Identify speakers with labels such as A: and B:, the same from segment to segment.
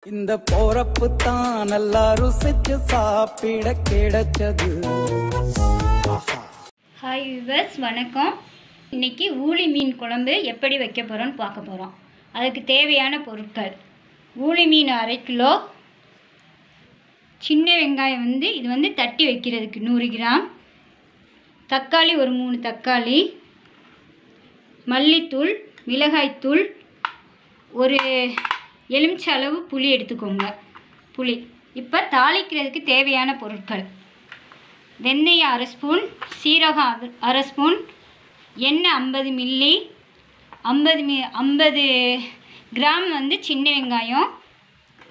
A: இந்த போறப்பு தான் நல்லா ருசிச்சு சாப்பிட கிடைச்சது.
B: ஹாய் வியூவர்ஸ், வணக்கம். இன்றைக்கி ஊளி மீன் குழம்பு எப்படி வைக்க போகிறோன்னு பார்க்க போகிறோம். அதுக்கு தேவையான பொருட்கள்: ஊளி மீன் 1/2 கிலோ, சின்ன வெங்காயம் இது தட்டி வைக்கிறதுக்கு 100 கிராம், தக்காளி ஒரு 3 தக்காளி, மல்லித்தூள், மிளகாய்த்தூள், ஒரு எலுமிச்சை அளவு புளி எடுத்துக்கோங்க. புளி. இப்போ தாளிக்கிறதுக்கு தேவையான பொருட்கள்: வெந்தயம் 1/2 ஸ்பூன், சீரகம் 1/2 ஸ்பூன், எண்ணெய் 50 மில்லி, 50 கிராம் சின்ன வெங்காயம்,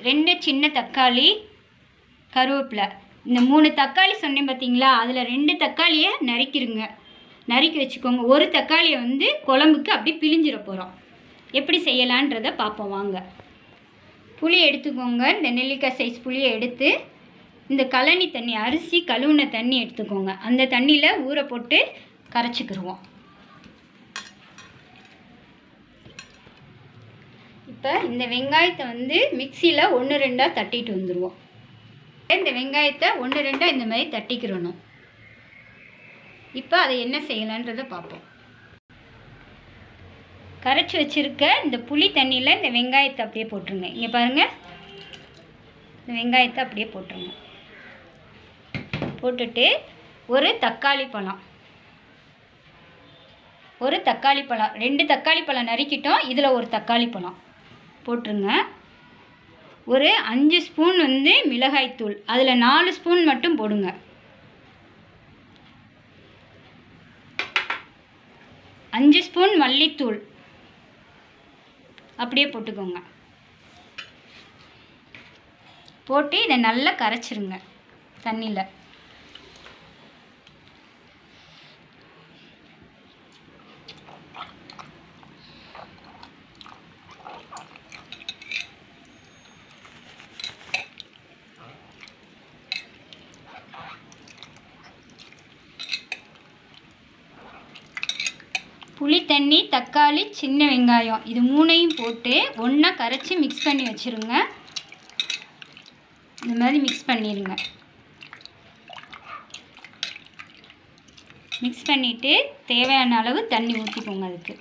B: 2 சின்ன தக்காளி, கருவேப்பிலை. இந்த 3 தக்காளி சொன்னேன் பார்த்தீங்களா, அதில் 2 தக்காளியை நறுக்கி வச்சுக்கோங்க. ஒரு தக்காளியை குழம்புக்கு அப்படி பிழிஞ்சிட போகிறோம். எப்படி செய்யலான்றதை பார்ப்போம் வாங்க. புளி எடுத்துக்கோங்க. இந்த நெல்லிக்காய் சைஸ் புளியை எடுத்து இந்த கழனி தண்ணி, அரிசி கழுவுன தண்ணி எடுத்துக்கோங்க. அந்த தண்ணியில் ஊற போட்டு கரைச்சிக்கிடுவோம். இப்போ இந்த வெங்காயத்தை மிக்சியில் 1-2 தட்டிட்டு வந்துடுவோம். இந்த வெங்காயத்தை 1-2 இந்த மாதிரி தட்டிக்கிறணும். இப்போ அதை என்ன செய்யலான்றதை பார்ப்போம். கரைச்சி வச்சுருக்க இந்த புளி தண்ணியில் இந்த வெங்காயத்தை அப்படியே போட்டுருங்க. இங்கே பாருங்கள், இந்த வெங்காயத்தை அப்படியே போட்டுருங்க. போட்டுட்டு ஒரு தக்காளி பழம், 2 தக்காளி பழம் நறுக்கிட்டோம். இதில் ஒரு தக்காளி பழம் போட்டுருங்க. ஒரு 5 ஸ்பூன் மிளகாய்த்தூள், அதில் 4 ஸ்பூன் மட்டும் போடுங்க. 5 ஸ்பூன் மல்லித்தூள் அப்படியே போட்டுக்கோங்க. போட்டு இதை நல்லா கரைச்சிருங்க தண்ணியில். புளி தண்ணி, தக்காளி, சின்ன வெங்காயம் இது 3ஐயும் போட்டு ஒன்றா கரைச்சி மிக்ஸ் பண்ணி வச்சுருங்க. இந்த மாதிரி மிக்ஸ் பண்ணிடுங்க. மிக்ஸ் பண்ணிவிட்டு தேவையான அளவு தண்ணி ஊற்றிக்கோங்க. அதுக்கு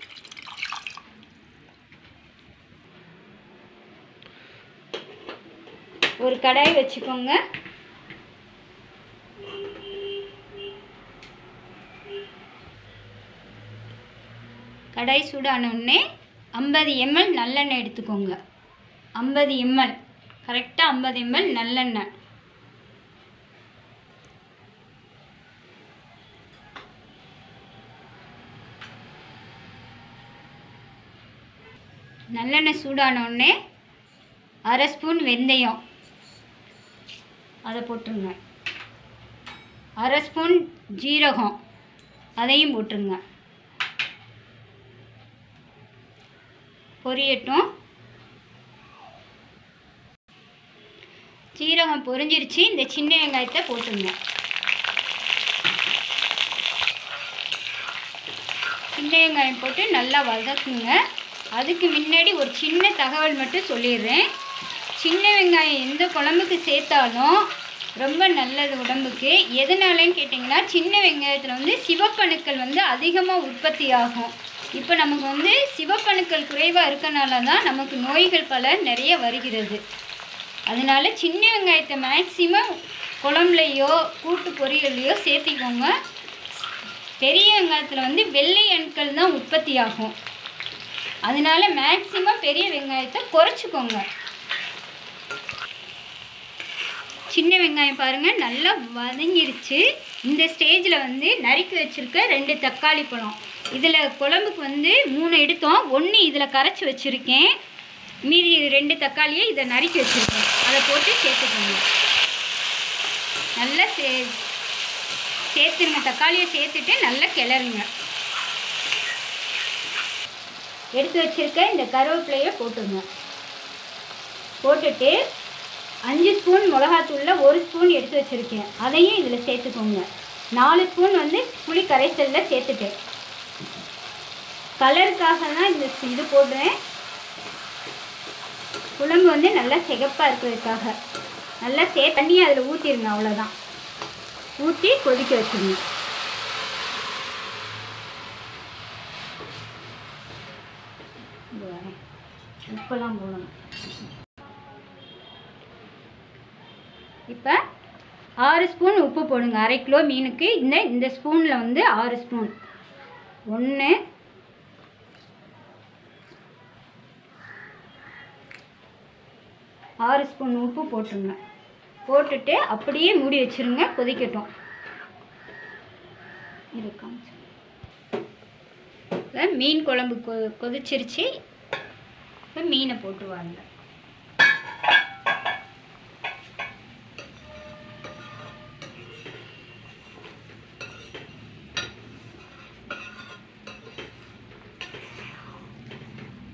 B: ஒரு கடாய் வச்சுக்கோங்க. கடாய் சூடானோடனே 50 ml நல்லெண்ணெய் எடுத்துக்கோங்க. 50 ml, கரெக்டாக 50 ml நல்லெண்ணெய். நல்லெண்ணெய் சூடானோடனே 1/2 ஸ்பூன் வெந்தயம் அதை போட்டுருங்க. 1/2 ஸ்பூன் ஜீரகம் அதையும் போட்டுருங்க. பொரியட்டும். சீரகம் பொரிஞ்சிருச்சு. இந்த சின்ன வெங்காயத்தை போட்டுருங்க. சின்ன வெங்காயம் போட்டு நல்லா வதக்குங்க. அதுக்கு முன்னாடி ஒரு சின்ன தகவல் மட்டும் சொல்லிடுறேன். சின்ன வெங்காயம் எந்த குழம்புக்கு சேர்த்தாலும் ரொம்ப நல்லது உடம்புக்கு. எதனாலன்னு கேட்டிங்கன்னா, சின்ன வெங்காயத்தில் சிவப்பணுக்கள் அதிகமாக உற்பத்தி ஆகும். இப்போ நமக்கு சிவப்பணுக்கள் குறைவாக இருக்கனால தான் நமக்கு நோய்கள் பல நிறைய வருகிறது. அதனால் சின்ன வெங்காயத்தை மேக்சிமம் குழம்புலையோ கூட்டு பொரியல்லையோ சேர்த்திக்கோங்க. பெரிய வெங்காயத்தில் வெள்ளை அணுக்கள் தான் உற்பத்தி ஆகும். அதனால் மேக்சிமம் பெரிய வெங்காயத்தை குறைச்சிக்கோங்க. சின்ன வெங்காயம் பாருங்கள் நல்லா வதங்கிருச்சு. இந்த ஸ்டேஜில் நறுக்கி வச்சுருக்க 2 தக்காளி பழம், இதில் குழம்புக்கு 3 எடுத்தோம், 1 இதில் கரைச்சி வச்சுருக்கேன். மீதி 2 தக்காளியை இதை நறுக்கி வச்சுருக்கேன். அதை போட்டு சேர்த்துக்கோங்க. நல்லா சேர்த்துருங்க. தக்காளியை சேர்த்துட்டு நல்லா கிளறுங்க. எடுத்து வச்சுருக்க இந்த கருவேப்பிலையை போட்டுருங்க. போட்டுட்டு 5 ஸ்பூன் மிளகாத்தூளில் 1 ஸ்பூன் எடுத்து வச்சுருக்கேன், அதையும் இதில் சேர்த்துக்கோங்க. 4 ஸ்பூன் புளி கரைசலில் சேர்த்துட்டேன். கலருக்காக தான் இது போடுறேன். குழம்பு வந்து நல்லா சிகப்பாக இருக்கிறதுக்காக நல்லா தண்ணியை அதில் ஊற்றிடுங்க. அவ்வளோதான், ஊற்றி கொதிக்க வச்சுருங்க. உப்பெல்லாம் போடணும். இப்போ 6 ஸ்பூன் உப்பு போடுங்க. 1/2 கிலோ மீனுக்கு இந்த ஸ்பூனில் வந்து 6 ஸ்பூன். 1 6 ஸ்பூன் உப்பு போட்டுருங்க. போட்டுட்டு அப்படியே மூடி வச்சுருங்க, கொதிக்கட்டும். மீன் குழம்பு கொதிச்சிருச்சு. இப்போ மீனை போட்டுருவாங்க.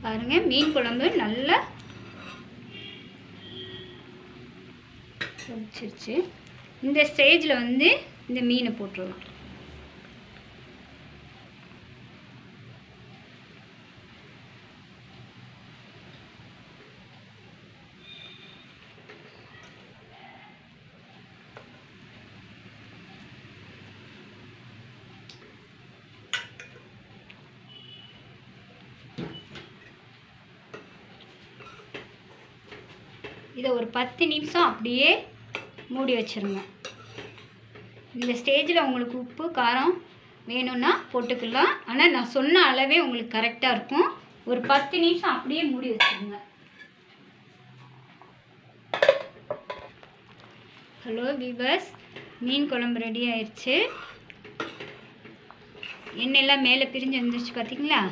B: பாருங்க, மீன் குழம்பு நல்லா கொதிச்சிருச்சு. இந்த ஸ்டேஜில் வந்து இந்த மீனை போட்டுருவோம். இதை ஒரு 10 நிமிஷம் அப்படியே மூடி வச்சுருங்க. இந்த ஸ்டேஜில் உங்களுக்கு உப்பு காரம் வேணும்னா போட்டுக்கலாம். ஆனால் நான் சொன்ன அளவே உங்களுக்கு கரெக்டாக இருக்கும். ஒரு 10 நிமிஷம் அப்படியே மூடி வச்சுருங்க. ஹலோ வியூவர்ஸ், மீன் குழம்பு ரெடி ஆயிடுச்சு. எண்ணெயெல்லாம் மேலே பிரிஞ்சு வந்துருச்சு பார்த்தீங்களா?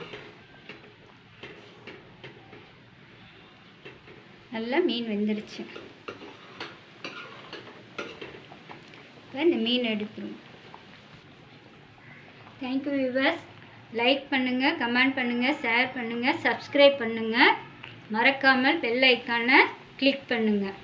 B: நல்லா மீன் வெந்துருச்சு. இப்போ இந்த மீன் எடுத்துருவோம். Thank you viewers. லைக் பண்ணுங்கள், கமெண்ட் பண்ணுங்கள், ஷேர் பண்ணுங்கள், சப்ஸ்கிரைப் பண்ணுங்கள். மறக்காமல் பெல் ஐக்கானை கிளிக் பண்ணுங்கள்.